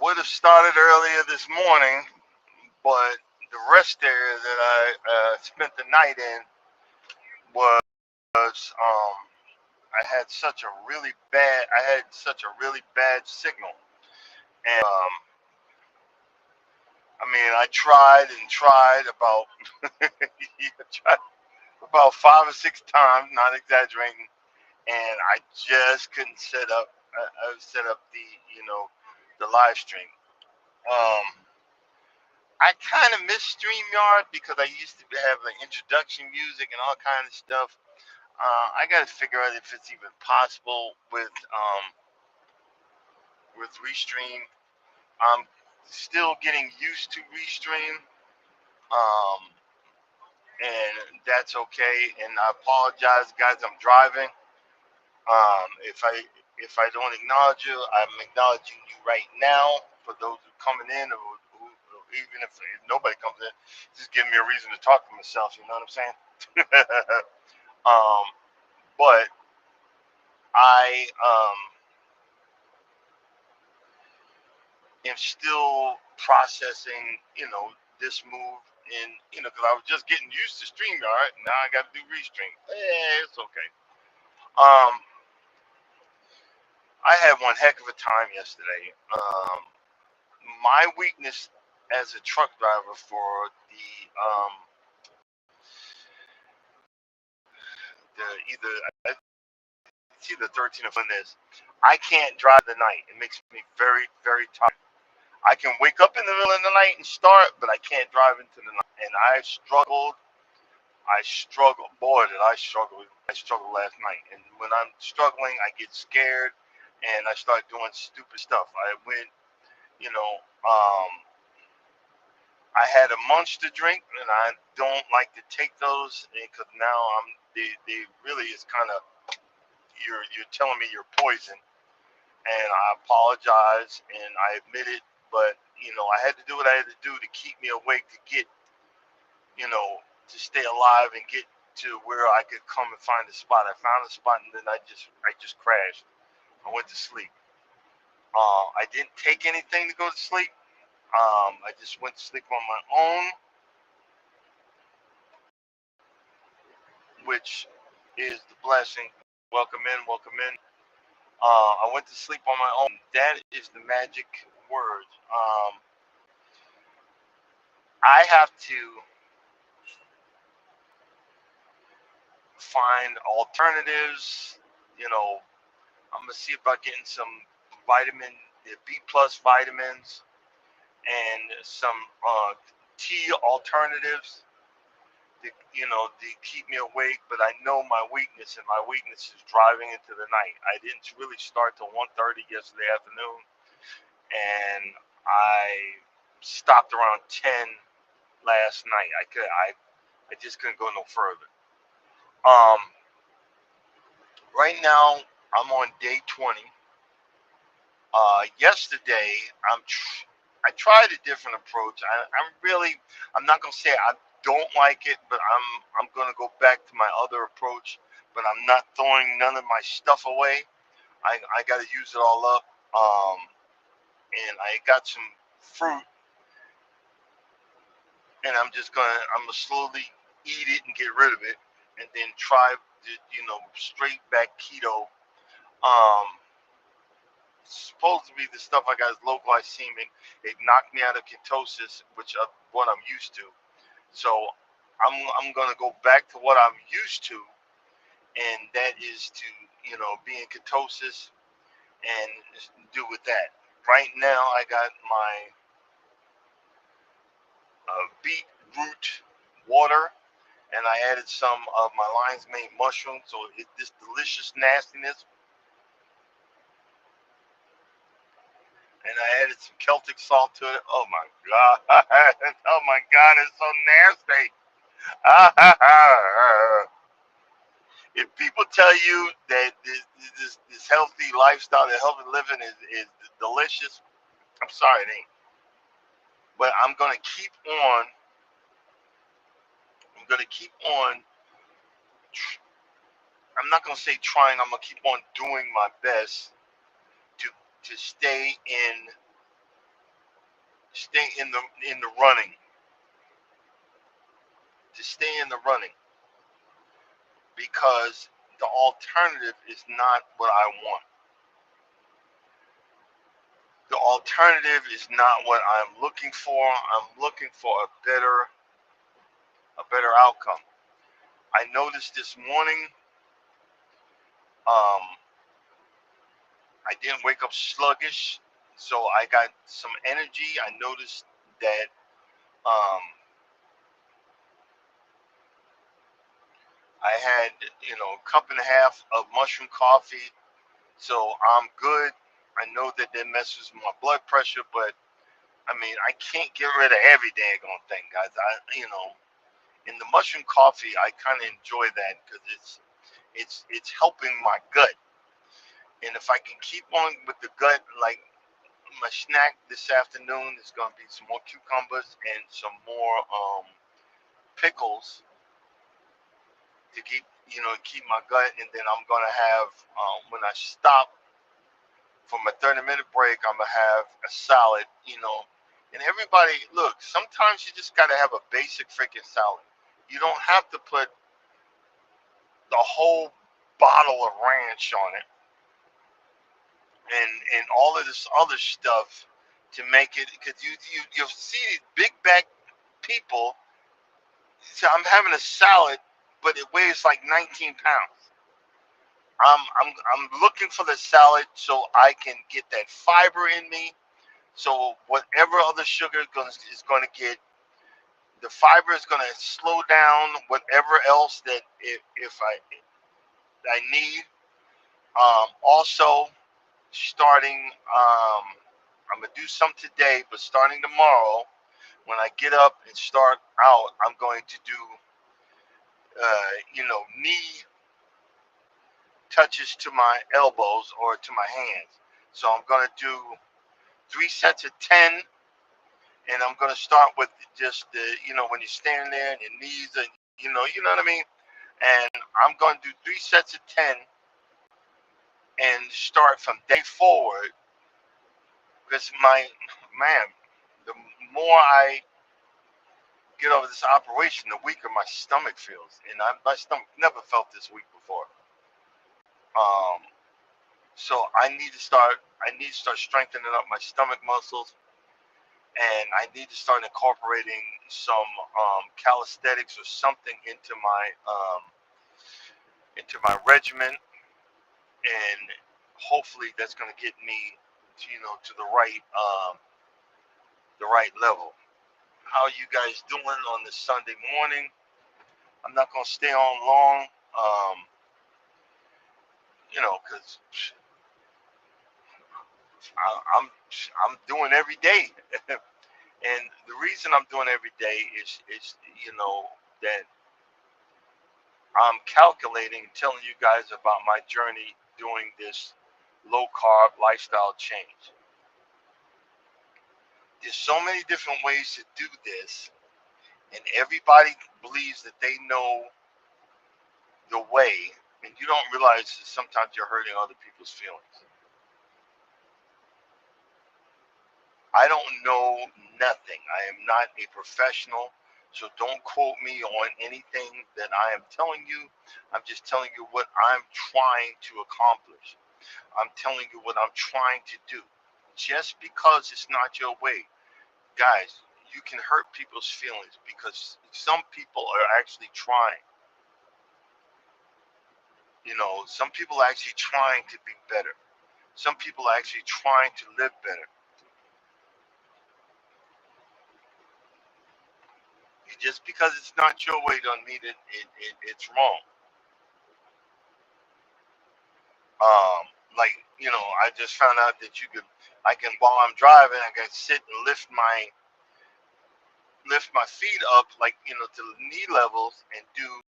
Would have started earlier this morning, but the rest area that I spent the night in was I had such a really bad signal, and I mean I tried and tried about tried about 5 or 6 times, not exaggerating, and I just couldn't set up the the live stream. Um, I kind of miss StreamYard because I used to have the introduction music and all kind of stuff. I got to figure out if it's even possible with Restream. I'm still getting used to Restream, um, and that's okay. And I apologize, guys. I'm driving. If I don't acknowledge you, I'm acknowledging you right now. For those who are coming in, or even if nobody comes in, just giving me a reason to talk to myself. You know what I'm saying? um, but I am still processing, this move in, because I was just getting used to StreamYard. Now I got to do Restream. It's okay. Um, I had one heck of a time yesterday. My weakness as a truck driver for the either it's either 13 or 14 is I can't drive the night. It makes me very, very tired. I can wake up in the middle of the night and start, but I can't drive into the night. And I struggled. I struggled. Boy, did I struggle. I struggled last night. And when I'm struggling, I get scared and I start doing stupid stuff. I went, you know, um, I had a munch to drink, and I don't like to take those because now they really is kind of you're telling me you're poison, and I apologize and I admit it, but I had to do what I had to do to keep me awake to get to stay alive and get to where I could come and find a spot. I found a spot and then I just crashed. I went to sleep. I didn't take anything to go to sleep. I just went to sleep on my own, which is the blessing. Welcome in, welcome in. I went to sleep on my own. That is the magic word. I have to find alternatives. I'm gonna see about getting some vitamin B+ vitamins and some tea alternatives to keep me awake. But I know my weakness, and my weakness is driving into the night. I didn't really start till 1:30 yesterday afternoon, and I stopped around 10 last night. I just couldn't go no further. Um, right now I'm on day 20. Yesterday I tried a different approach. I'm not gonna say I don't like it, but I'm gonna go back to my other approach. But I'm not throwing none of my stuff away. I got to use it all up. Um, and I got some fruit, and I'm gonna slowly eat it and get rid of it, and then try to straight back keto. Um, Supposed to be the stuff I got is low glycemic. It knocked me out of ketosis, which is what I'm used to. So I'm gonna go back to what I'm used to, and that is to be in ketosis and do with that. Right now I got my beetroot water, and I added some of my lion's mane mushroom. So this delicious nastiness, and I added some Celtic salt to it. Oh my god! Oh my god! It's so nasty. If people tell you that this healthy lifestyle, that healthy living is delicious, I'm sorry it ain't. But I'm gonna keep on. I'm not gonna say trying. I'm gonna keep on doing my best to stay in stay in the running, to stay in the running, because the alternative is not what I want. The alternative is not what I'm looking for. I'm looking for a better outcome. I noticed this morning, um, I didn't wake up sluggish, so I got some energy. I noticed that um, I had, a cup and a half of mushroom coffee, so I'm good. I know that messes with my blood pressure, but I mean, I can't get rid of every daggone thing, guys. In the mushroom coffee, I kind of enjoy that because it's helping my gut. And if I can keep on with the gut, like my snack this afternoon is going to be some more cucumbers and some more pickles to keep my gut. And then I'm going to have, when I stop for my 30-minute break, I'm going to have a salad. And everybody, look, sometimes you just got to have a basic freaking salad. You don't have to put the whole bottle of ranch on it and all of this other stuff to make it, because you'll see big back people. So I'm having a salad, but it weighs like 19 pounds. I'm looking for the salad so I can get that fiber in me. So whatever other sugar is going to get, the fiber is going to slow down whatever else that if I need. Also, starting, I'm gonna do some today, but starting tomorrow, when I get up and start out, I'm going to do, knee touches to my elbows or to my hands. So I'm gonna do 3 sets of 10, and I'm gonna start with just when you're standing there and your knees, and you know what I mean. And I'm going to do 3 sets of 10 and start from day forward, because my man, the more I get over this operation, the weaker my stomach feels, and my stomach never felt this weak before. Um, so I need to start strengthening up my stomach muscles, and I need to start incorporating some calisthenics or something into my regimen, and hopefully that's going to get me, to the right level. How are you guys doing on this Sunday morning? I'm not going to stay on long, because I'm doing every day, and the reason I'm doing every day is that I'm calculating, telling you guys about my journey doing this low carb lifestyle change. There's so many different ways to do this, and everybody believes that they know the way, and you don't realize that sometimes you're hurting other people's feelings. I don't know nothing. I am not a professional, so don't quote me on anything that I am telling you. I'm just telling you what I'm trying to accomplish. I'm telling you what I'm trying to do. Just because it's not your way, guys, you can hurt people's feelings because some people are actually trying. Some people are actually trying to be better. Some people are actually trying to live better. Just because it's not your way doesn't mean it's wrong. Um, like, I just found out that I can, while I'm driving, I can sit and lift my feet up, like, to the knee levels, and do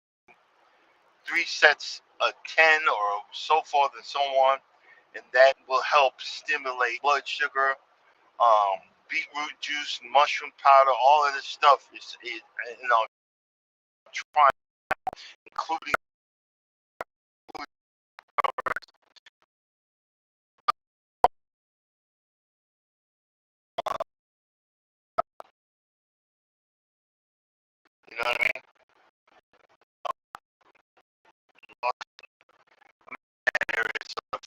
3 sets of 10 or so forth and so on. And that will help stimulate blood sugar, um, beetroot juice, mushroom powder, all of this stuff trying, including know what I mean? Areas of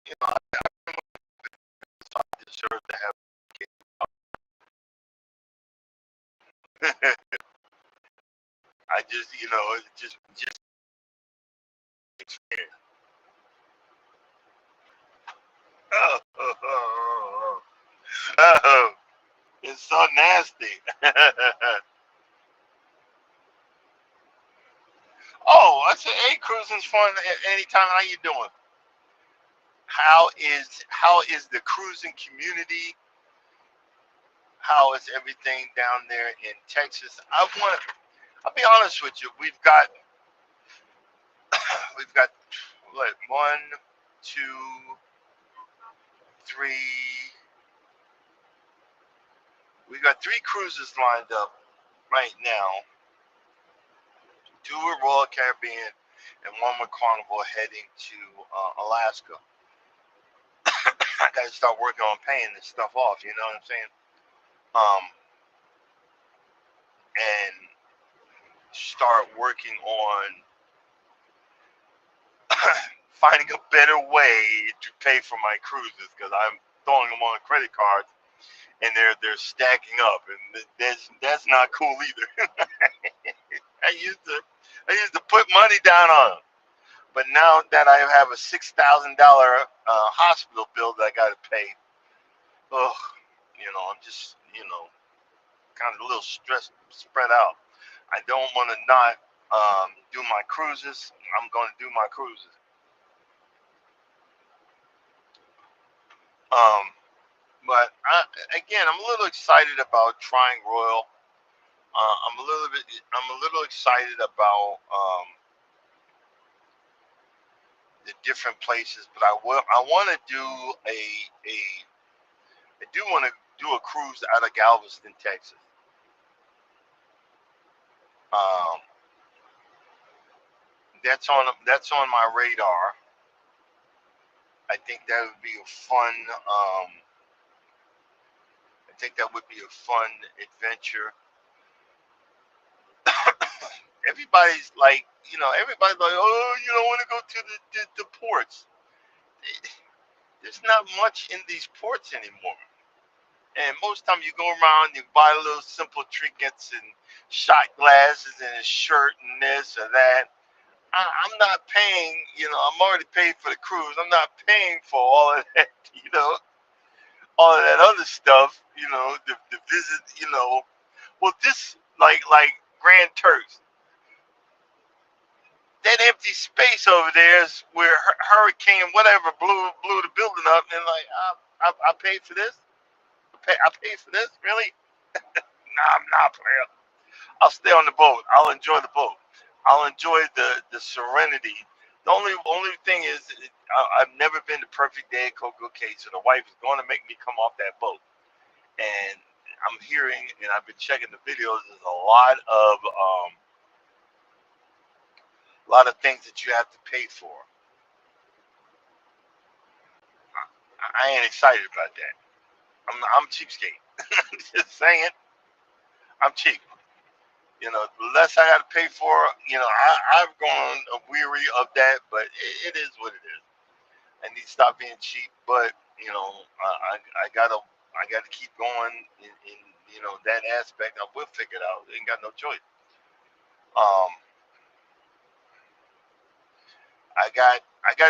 you know, I deserve to have I just, you know, just experience. Oh, oh, oh, oh, oh, it's so nasty. Oh, I said, hey, cruising's fun anytime. How you doing? How is the cruising community? How is everything down there in Texas? I'll be honest with you. We've got what, one, two, three. We've got three cruises lined up right now. Two with Royal Caribbean and one with Carnival heading to Alaska. I got to start working on paying this stuff off. You know what I'm saying? Um, and start working on finding a better way to pay for my cruises because I'm throwing them on credit cards and they're stacking up, and that's not cool either. I used to put money down on them, but now that I have a $6,000 hospital bill that I got to pay, oh, I'm just kind of a little stressed, spread out. I don't want to not do my cruises. I'm going to do my cruises. Um, but again, I'm a little excited about trying Royal. I'm a little excited about the different places, but I want to do a I do want to do a cruise out of Galveston, Texas. Um, that's on my radar. I think that would be a fun. I think that would be a fun adventure. Everybody's like, oh, you don't want to go to the ports. There's not much in these ports anymore. And most time you go around, you buy little simple trinkets and shot glasses and a shirt and this or that. I'm not paying, I'm already paid for the cruise. I'm not paying for all of that, all of that other stuff, the visit, Well, this, like Grand Turks, that empty space over there is where hurricane whatever blew the building up, and like I paid for this. I paid for this, really? Nah, I'm not playing. I'll stay on the boat. I'll enjoy the boat. I'll enjoy the serenity. The only thing is, I've never been to Perfect Day at Coco Cay, so the wife is going to make me come off that boat. And I'm hearing, and I've been checking the videos. There's a lot of things that you have to pay for. I ain't excited about that. I'm cheapskate. Just saying, I'm cheap. The less I got to pay for, I've gone weary of that, but it is what it is. I need to stop being cheap, but I gotta keep going in that aspect. I will figure it out. Ain't got no choice. Um, I got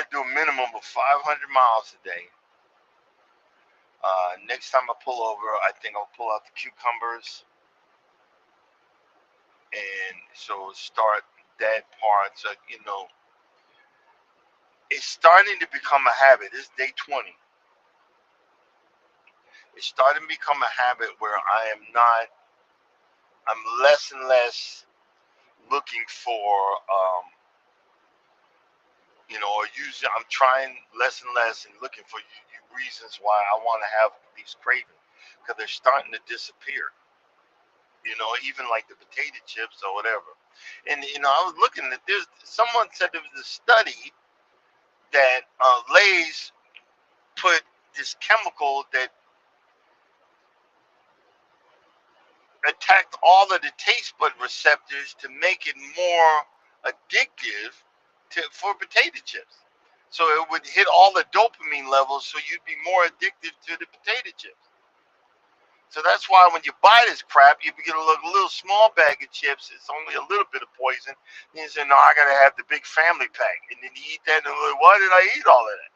to do a minimum of 500 miles a day. Next time I pull over, I think I'll pull out the cucumbers and so start that part. So it's starting to become a habit. It's day 20. It's starting to become a habit where I'm less and less looking for Or using, I'm trying less and less and looking for reasons why I want to have these cravings because they're starting to disappear. Even like the potato chips or whatever. And I was looking at this. Someone said there was a study that Lay's put this chemical that attacked all of the taste bud receptors to make it more addictive for potato chips. So it would hit all the dopamine levels, so you'd be more addicted to the potato chips. So that's why when you buy this crap, you get a little small bag of chips. It's only a little bit of poison. And you say, no, I gotta have the big family pack. And then you eat that, and you're like, why did I eat all of that?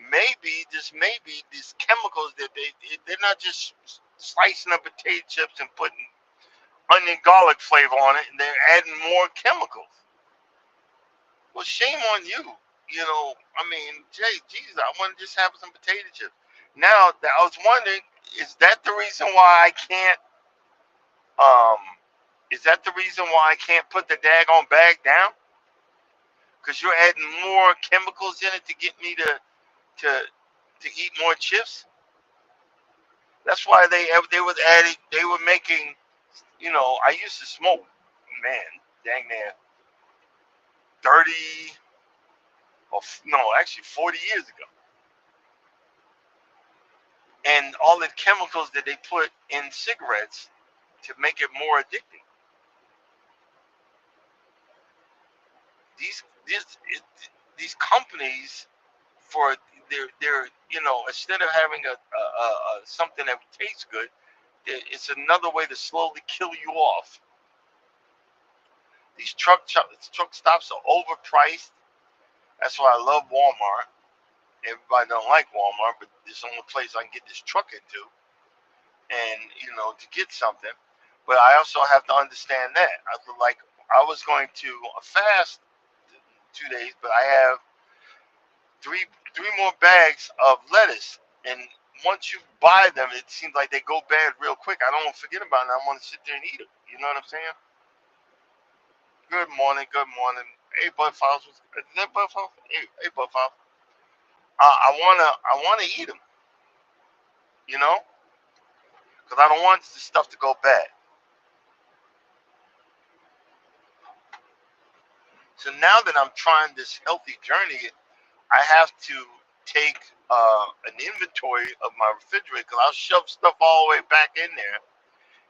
Maybe these chemicals that they're not just slicing up potato chips and putting onion garlic flavor on it, and they're adding more chemicals. Well, shame on you. I mean, Jesus, I want to just have some potato chips. Now, I was wondering, is that the reason why I can't? Um, is that the reason why I can't put the daggone bag down? Because you're adding more chemicals in it to get me to eat more chips. That's why they were making. I used to smoke, man, dang near 30 or no, actually 40 years ago. And all the chemicals that they put in cigarettes to make it more addicting. These these these companies for their instead of having a something that tastes good, it's another way to slowly kill you off. These truck stops are overpriced. That's why I love Walmart. Everybody don't like Walmart, but it's the only place I can get this truck into, and to get something. But I also have to understand that I was going to fast 2 days, but I have three more bags of lettuce, and once you buy them, it seems like they go bad real quick. I don't forget about them. I want to sit there and eat them. You know what I'm saying? Good morning. Good morning. Hey, Bud Files. Is that Bud Files? Hey, Bud Files. I wanna eat them. You know, because I don't want the stuff to go bad. So now that I'm trying this healthy journey, I have to take an inventory of my refrigerator because I'll shove stuff all the way back in there.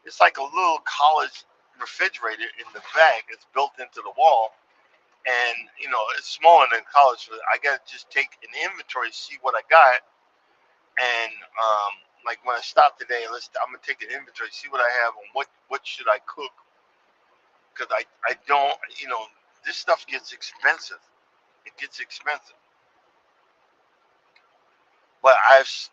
It's like a little college refrigerator in the back. It's built into the wall, and it's smaller than college. So I gotta just take an inventory, see what I got, and like when I stop today, I'm gonna take an inventory, see what I have, and what should I cook, because I don't this stuff gets expensive. It gets expensive, but I've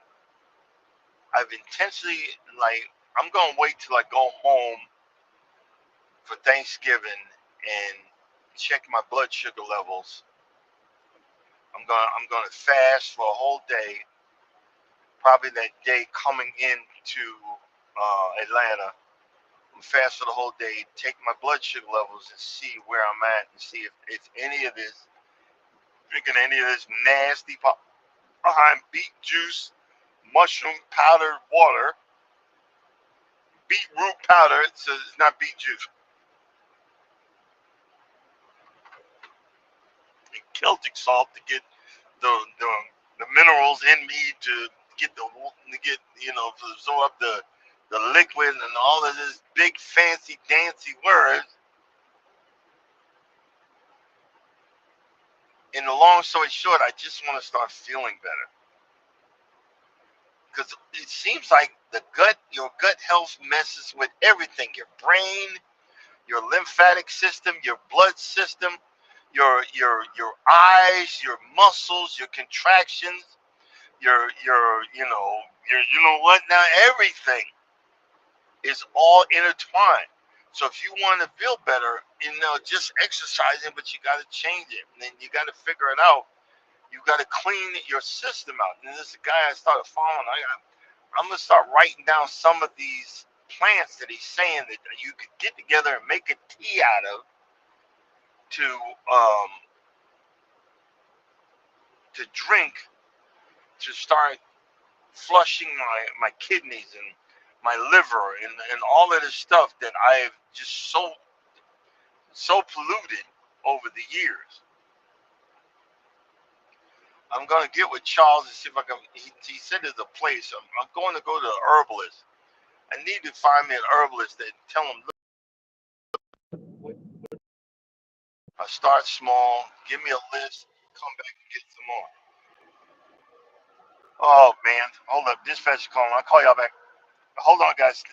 intentionally, like, I'm gonna wait till I go home for Thanksgiving and check my blood sugar levels. I'm gonna fast for a whole day, probably that day coming into Atlanta. I'm fast for the whole day, take my blood sugar levels and see where I'm at, and see if any of this, drinking any of this nasty behind beet juice, mushroom powdered water, beetroot powder. It says it's not beet juice. And Celtic salt to get the the, the minerals in me to get to absorb up the liquid and all of this big fancy dancy words. In the long story short, I just want to start feeling better because it seems like your gut health messes with everything: your brain, your lymphatic system, your blood system, your eyes, your muscles, your contractions, your what now, everything is all intertwined. So if you want to feel better, just exercising, but you got to change it, and then you got to figure it out. You got to clean your system out. And this is a guy I started following. I'm gonna start writing down some of these plants that he's saying that you could get together and make a tea out of to to drink to start flushing my kidneys and my liver and all of this stuff that I've just so polluted over the years. I'm gonna get with Charles and see if I can. He said there's a place. I'm going to go to an herbalist. I need to find me an herbalist that tell him, look, I start small, give me a list, come back and get some more. Oh man, hold up, dispatch calling. I'll call y'all back. Hold on, guys.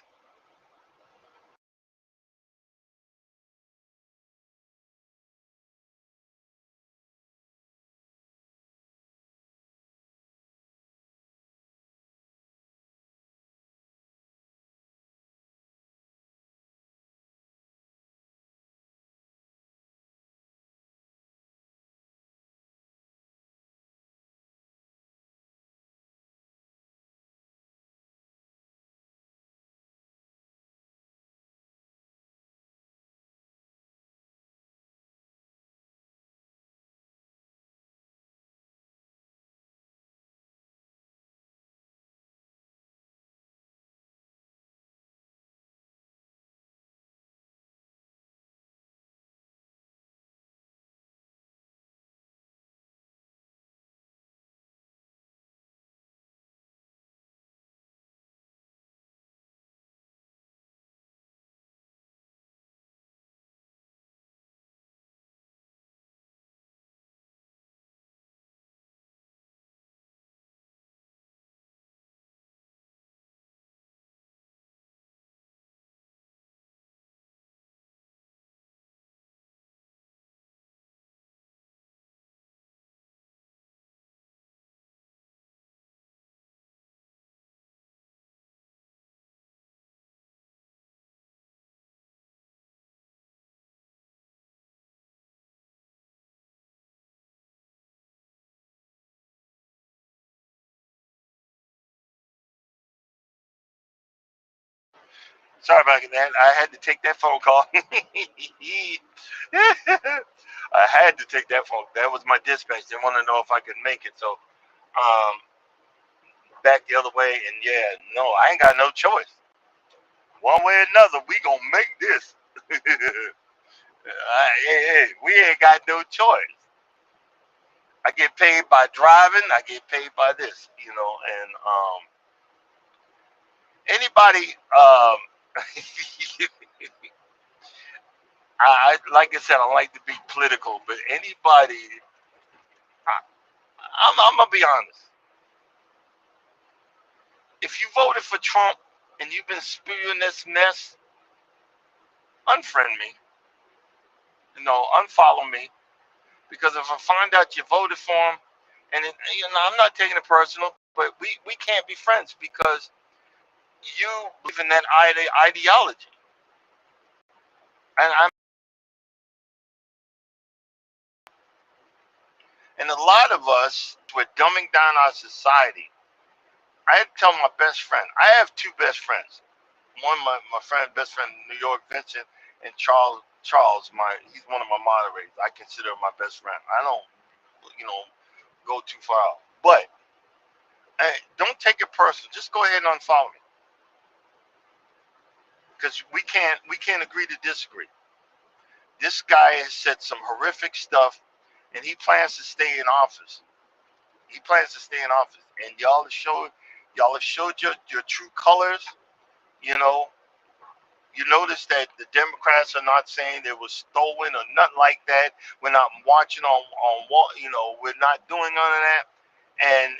Sorry about that. I had to take that phone call. I had to take that phone. That was my dispatch. They want to know if I could make it. So back the other way. And yeah, no, I ain't got no choice. One way or another, we gonna make this. Hey, we ain't got no choice. I get paid by driving. I get paid by this, and anybody. I like I said, I like to be political, but anybody, I, I'm gonna be honest. If you voted for Trump and you've been spewing this mess, unfriend me. Unfollow me, because if I find out you voted for him, and I'm not taking it personal, but we can't be friends because you believe in that ideology, and a lot of us, we're dumbing down our society. I had to tell my best friend. I have two best friends. One, my friend, best friend in New York, Vincent, and Charles. He's one of my moderators. I consider him my best friend. I don't, you know, go too far out. But hey, don't take it personal. Just go ahead and unfollow me, because we can't agree to disagree. This guy has said some horrific stuff, and he plans to stay in office. He plans to stay in office, and y'all have showed your true colors. You know, you notice that the Democrats are not saying it was stolen or nothing like that. We're not watching on what, we're not doing none of that. And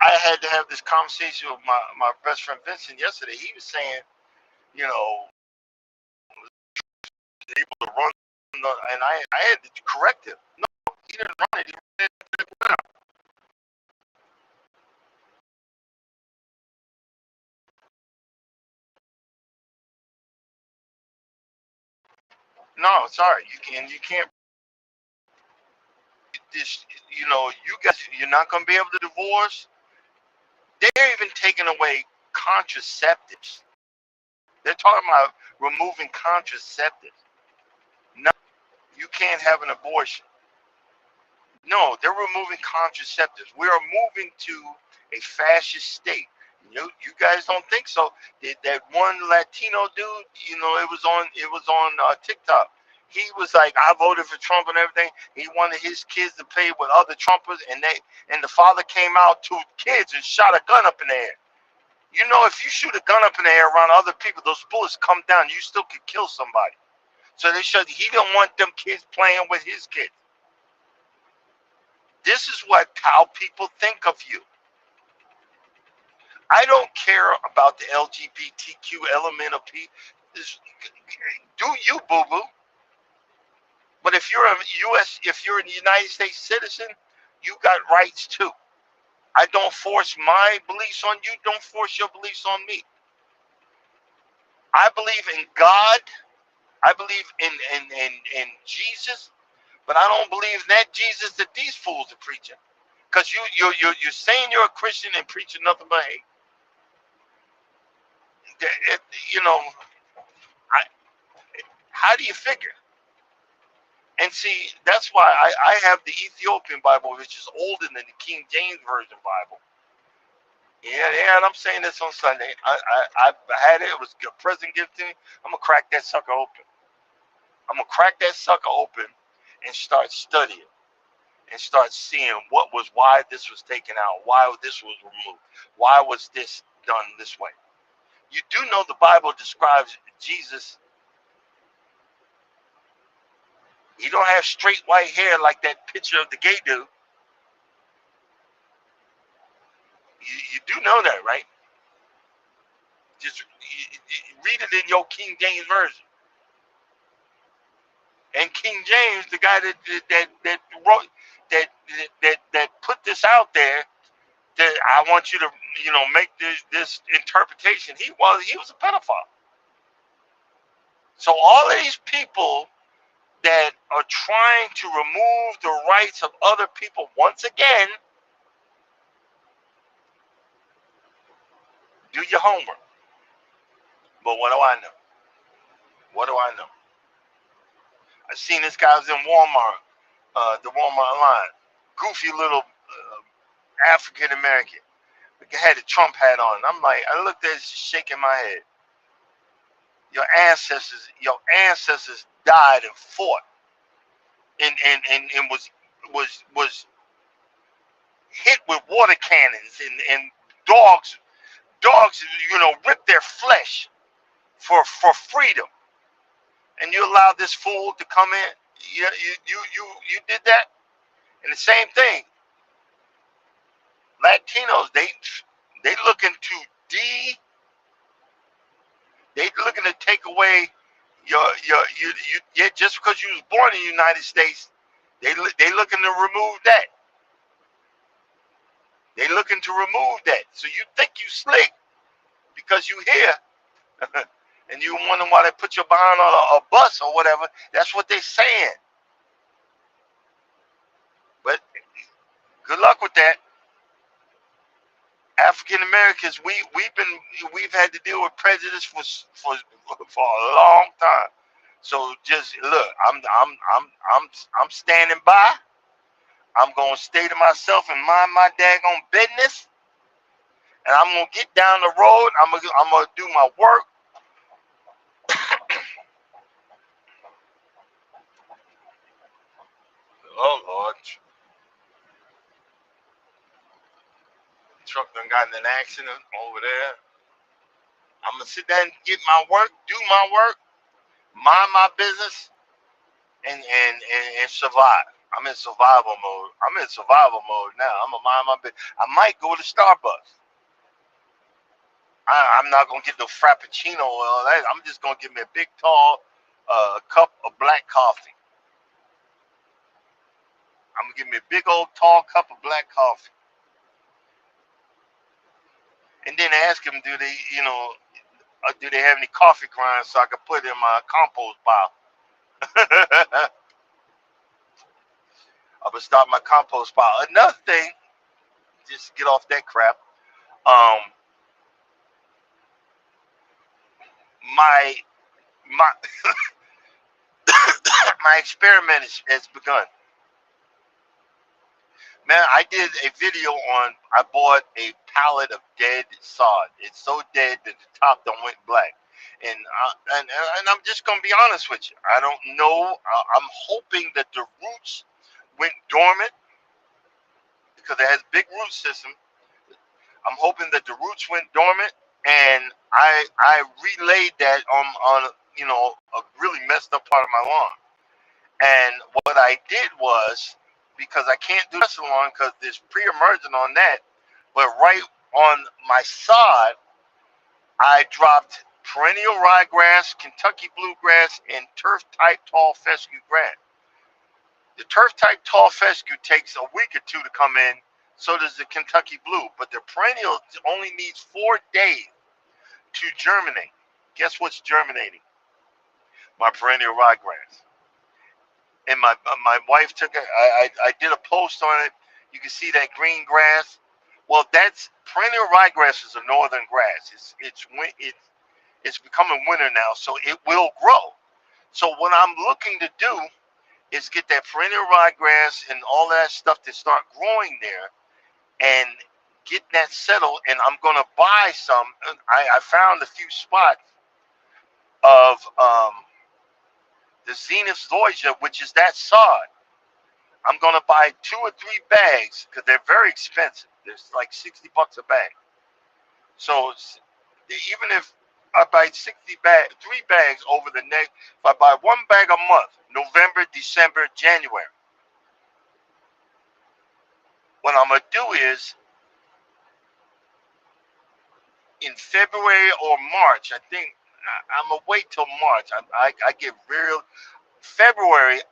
I had to have this conversation with my best friend Vincent yesterday. He was saying, you know, able to run, and I had to correct him. No, he didn't run it. He ran it to the ground. No, sorry, you can't. This, you guys, you're not gonna be able to divorce. They're even taking away contraceptives. They're talking about removing contraceptives. No, you can't have an abortion. No, they're removing contraceptives. We are moving to a fascist state. You guys don't think so? That one Latino dude, it was on TikTok. He was like, I voted for Trump and everything. He wanted his kids to play with other Trumpers, and the father came out to kids and shot a gun up in the air. If you shoot a gun up in the air around other people, those bullets come down. You still could kill somebody. So they said he didn't want them kids playing with his kids. This is how people think of you. I don't care about the LGBTQ element of people. Do you, boo boo? But if you're a United States citizen, you got rights too. I don't force my beliefs on you. Don't force your beliefs on me. I believe in God. I believe in Jesus, but I don't believe in that Jesus that these fools are preaching. Because you're saying you're a Christian and preaching nothing but hate. It, you know, I, how do you figure? And see, that's why I have the Ethiopian Bible, which is older than the King James Version Bible. Yeah, and I'm saying this on Sunday. I had it. It was a present gift to me. I'm gonna crack that sucker open. I'm gonna crack that sucker open and start studying and start seeing why this was taken out, why this was removed, why was this done this way. You do know the Bible describes Jesus. He don't have straight white hair like that picture of the gay dude. You do know that, right? Just read it in your King James version. And King James, the guy that wrote that put this out there, that I want you to make this interpretation. He was a pedophile. So all of these people that are trying to remove the rights of other people once again, do your homework. But what do I know? What do I know? I seen this guy was in Walmart, the Walmart line, goofy little African American. Had a Trump hat on. I'm like, I looked at it, shaking my head. Your ancestors died and fought and was hit with water cannons and dogs ripped their flesh for freedom. And you allowed this fool to come in. You did that. And the same thing. Latinos, they looking to they looking to take away just because you was born in the United States, they looking to remove that. They looking to remove that. So you think you slick because you here, and you wonder why they put you behind on a bus or whatever. That's what they saying. But good luck with that. African Americans, we've had to deal with prejudice for a long time. So just look, I'm standing by. I'm gonna stay to myself and mind my daggone business, and I'm gonna get down the road. I'm gonna do my work. Oh Lord, truck done got in an accident over there. I'm gonna sit there and get my work, do my work, mind my business, and survive. I'm in survival mode. I'm in survival mode now. I'm gonna mind my business. I might go to Starbucks. I'm not gonna get no frappuccino or all that. I'm just gonna give me a big tall cup of black coffee. I'm gonna give me a big old tall cup of black coffee, and then ask them, do they have any coffee grinds so I can put it in my compost pile? I'm gonna start my compost pile. Another thing, just get off that crap. Um, my my my experiment has begun. Man, I did a video on. I bought a pallet of dead sod. It's so dead that the top done went black, and and I'm just gonna be honest with you. I don't know. I'm hoping that the roots went dormant because it has big root system. I'm hoping that the roots went dormant, and I relayed that on a really messed up part of my lawn. And what I did was, because I can't do this lawn because there's pre-emergent on that, but right on my sod, I dropped perennial ryegrass, Kentucky bluegrass, and turf type tall fescue grass. The turf type tall fescue takes a week or two to come in. So does the Kentucky blue, but the perennial only needs 4 days to germinate. Guess what's germinating? My perennial ryegrass. And my wife took it. I did a post on it. You can see that green grass. Well, that's perennial ryegrass is a northern grass. It's becoming winter now, so it will grow. So what I'm looking to do is get that perennial ryegrass and all that stuff to start growing there, and get that settled. And I'm gonna buy some. I found a few spots of the Zenith zoysia, which is that sod. I'm gonna buy 2 or 3 bags because they're very expensive. They're like $60 a bag. So even if I buy 3 bags over the next, if I buy 1 bag a month, November, December, January, what I'm gonna do is in February or March. I think I'm gonna wait till March. I get real. February,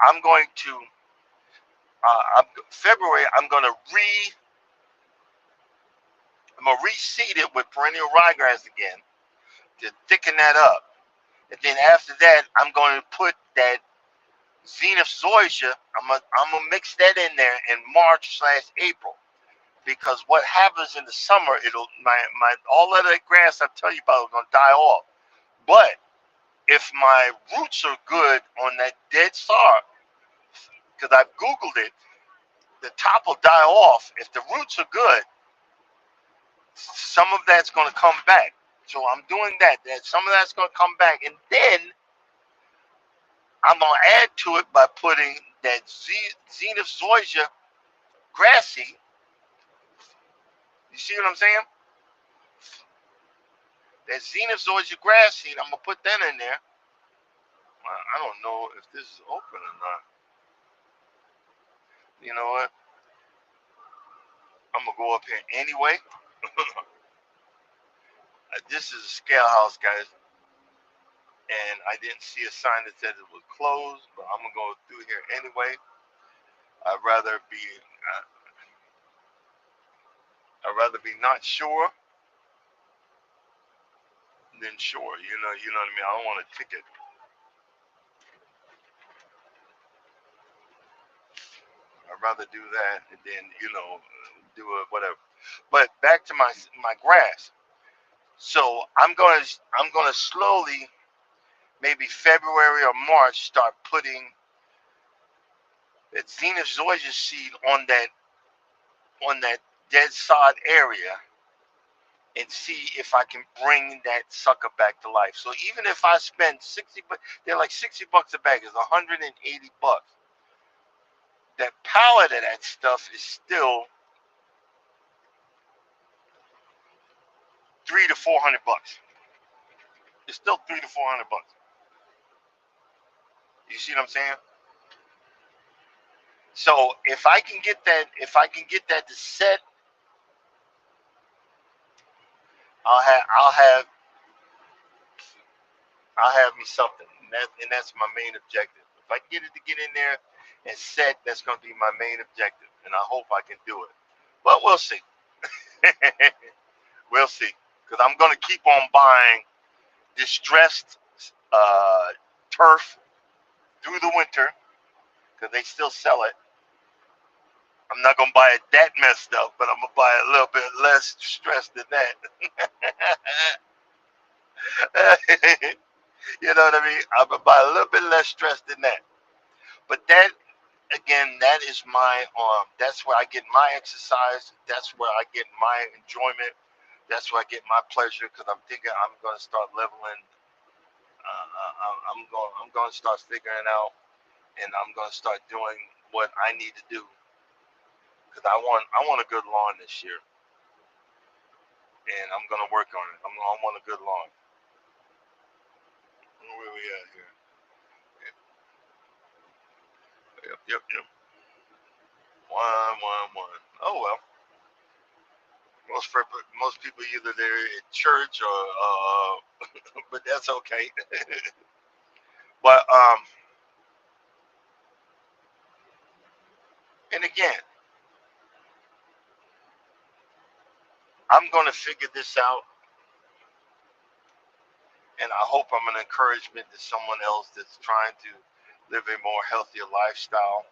February, I'm gonna reseed it with perennial ryegrass again to thicken that up. And then after that, I'm going to put that Zenith zoysia. I'm gonna mix that in there in March/April, because what happens in the summer, it'll my all of that grass I tell you about is gonna die off. But if my roots are good on that dead sod, because I've Googled it, the top will die off. If the roots are good, some of that's going to come back. So I'm doing that. Some of that's going to come back, and then I'm going to add to it by putting that Zenith zoysia grass seed. You see what I'm saying? That Zenith zoysia grass seed, I'm going to put that in there. I don't know if this is open or not. You know what? I'm going to go up here anyway. This is a scale house, guys. And I didn't see a sign that said it was closed, but I'm going to go through here anyway. I'd rather be not sure than sure. You know what I mean. I don't want a ticket. I'd rather do that and then do it whatever. But back to my grass. So I'm gonna slowly, maybe February or March, start putting that Zenith zoysia seed on that dead sod area, and see if I can bring that sucker back to life. So even if I spend 60, but they're like $60 a bag, it's $180. That pallet of that stuff is still $300 to $400. It's still $300 to $400. You see what I'm saying? So if I can get that to set, I'll have I'll have I'll have me something, and that's my main objective. If I get it to get in there and set, that's going to be my main objective, and I hope I can do it. But we'll see. We'll see, because I'm going to keep on buying distressed turf through the winter, because they still sell it. I'm not gonna buy it that messed up, but I'm gonna buy it a little bit less stressed than that. You know what I mean? I'm gonna buy a little bit less stressed than that. But that again, that is my that's where I get my exercise. That's where I get my enjoyment. That's where I get my pleasure because I'm thinking I'm going to start leveling. I'm going to start figuring out, and I'm going to start doing what I need to do because I want a good lawn this year, and I'm going to work on it. I want a good lawn. Where we at here? Yep. One. Oh well. Most people either they're at church or but that's okay. But and again, I'm gonna figure this out, and I hope I'm an encouragement to someone else that's trying to live a more healthier lifestyle,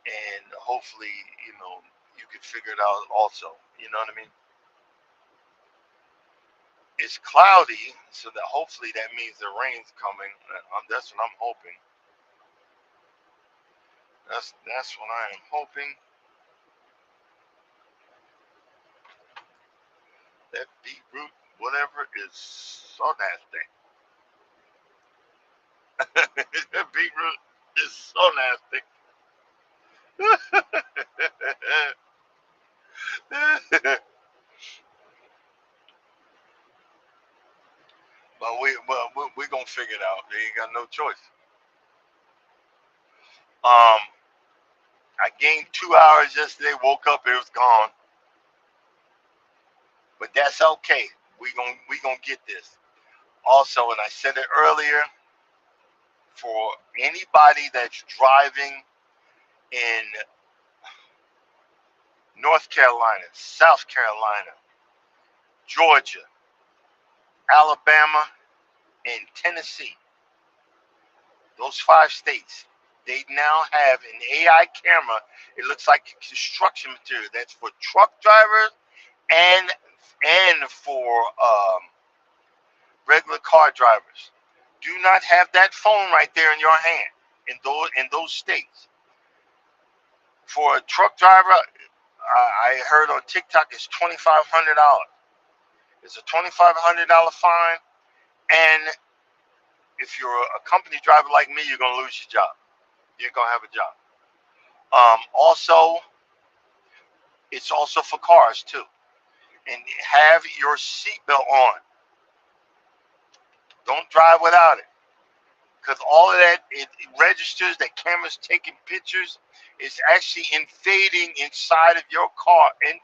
and hopefully, you know, you can figure it out also. You know what I mean? It's cloudy, so that hopefully that means the rain's coming. That's what I'm hoping. That's what I am hoping. That beetroot, whatever, is so nasty. That beetroot is so nasty. But we gonna figure it out. They ain't got no choice. I gained 2 hours yesterday. Woke up, it was gone. But that's okay. We gonna get this. Also, and I said it earlier, for anybody that's driving in North Carolina, South Carolina, Georgia, Alabama, and Tennessee, those 5 states, they now have an AI camera. It looks like construction material. That's for truck drivers and for regular car drivers. Do not have that phone right there in your hand in those states. For a truck driver, I heard on TikTok it's $2,500. It's a $2,500 fine, and if you're a company driver like me, you're gonna lose your job. You're gonna have a job. Also, it's also for cars too. And have your seatbelt on. Don't drive without it. Because all of that, it registers that camera's taking pictures. It's actually invading inside of your car and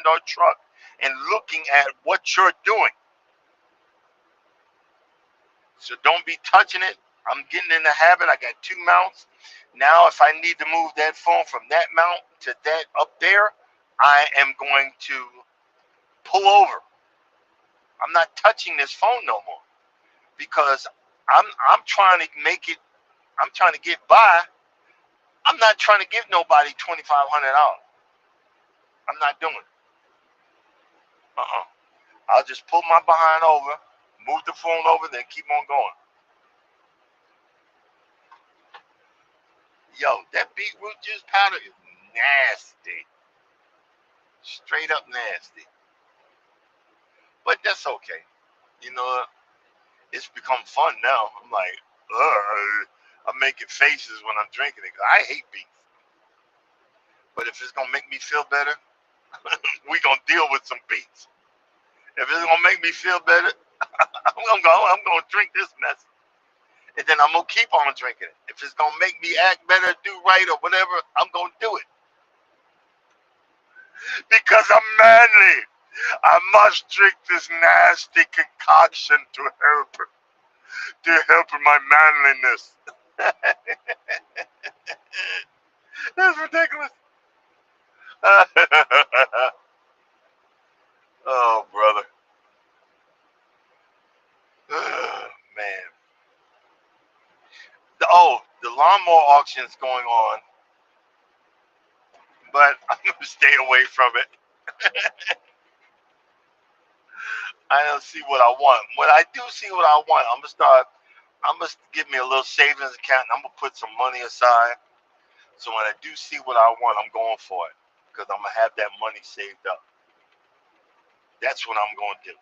or truck, and looking at what you're doing. So don't be touching it. I'm getting in the habit. I got 2 mounts. Now, if I need to move that phone from that mount to that up there, I am going to pull over. I'm not touching this phone no more because I'm trying to make it. I'm trying to get by. I'm not trying to give nobody $2,500. I'm not doing it. I'll just pull my behind over, move the phone over, then keep on going. Yo, that beetroot juice powder is nasty, straight up nasty. But that's okay. You know, it's become fun now. I'm like, ugh. I'm making faces when I'm drinking it. I hate beets. But if it's gonna make me feel better, we gonna deal with some beets. If it's gonna make me feel better, I'm gonna drink this mess, and then I'm gonna keep on drinking it. If it's gonna make me act better, do right, or whatever, I'm gonna do it because I'm manly. I must drink this nasty concoction to help my manliness. That's ridiculous. Oh, brother. Man. The lawnmower auction's going on, but I'm gonna stay away from it. I don't see what I want. When I do see what I want, I'm gonna give me a little savings account, and I'm gonna put some money aside, So when I do see what I want, I'm going for it because I'm gonna have that money saved up. That's what I'm going to do.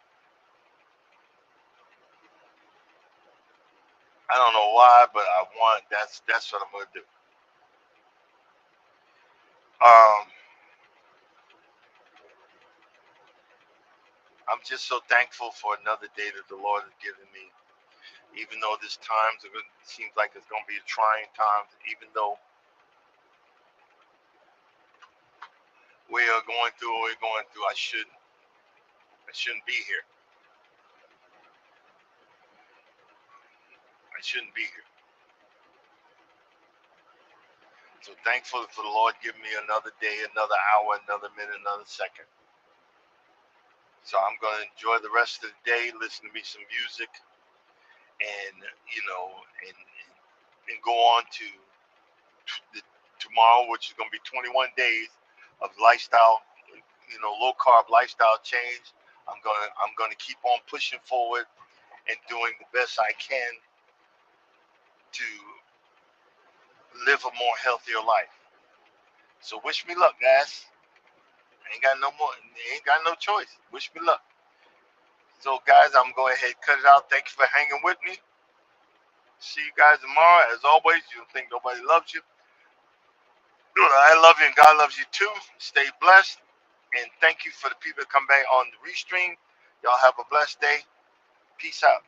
I don't know why, but I want. That's what I'm gonna do. Um, I'm just so thankful for another day that the Lord has given me. Even though this times it seems like it's gonna be a trying time, even though we are going through what we're going through, I shouldn't be here. I shouldn't be here. So thankful for the Lord giving me another day, another hour, another minute, another second. So I'm gonna enjoy the rest of the day, listen to me some music, and and and go on to the, tomorrow, which is gonna be 21 days of lifestyle, low carb lifestyle change. I'm gonna keep on pushing forward and doing the best I can to live a more healthier life. So wish me luck, guys. Ain't got no more. Ain't got no choice. Wish me luck. So, guys, I'm going ahead and cut it out. Thank you for hanging with me. See you guys tomorrow. As always, you don't think nobody loves you. I love you and God loves you too. Stay blessed. And thank you for the people that come back on the restream. Y'all have a blessed day. Peace out.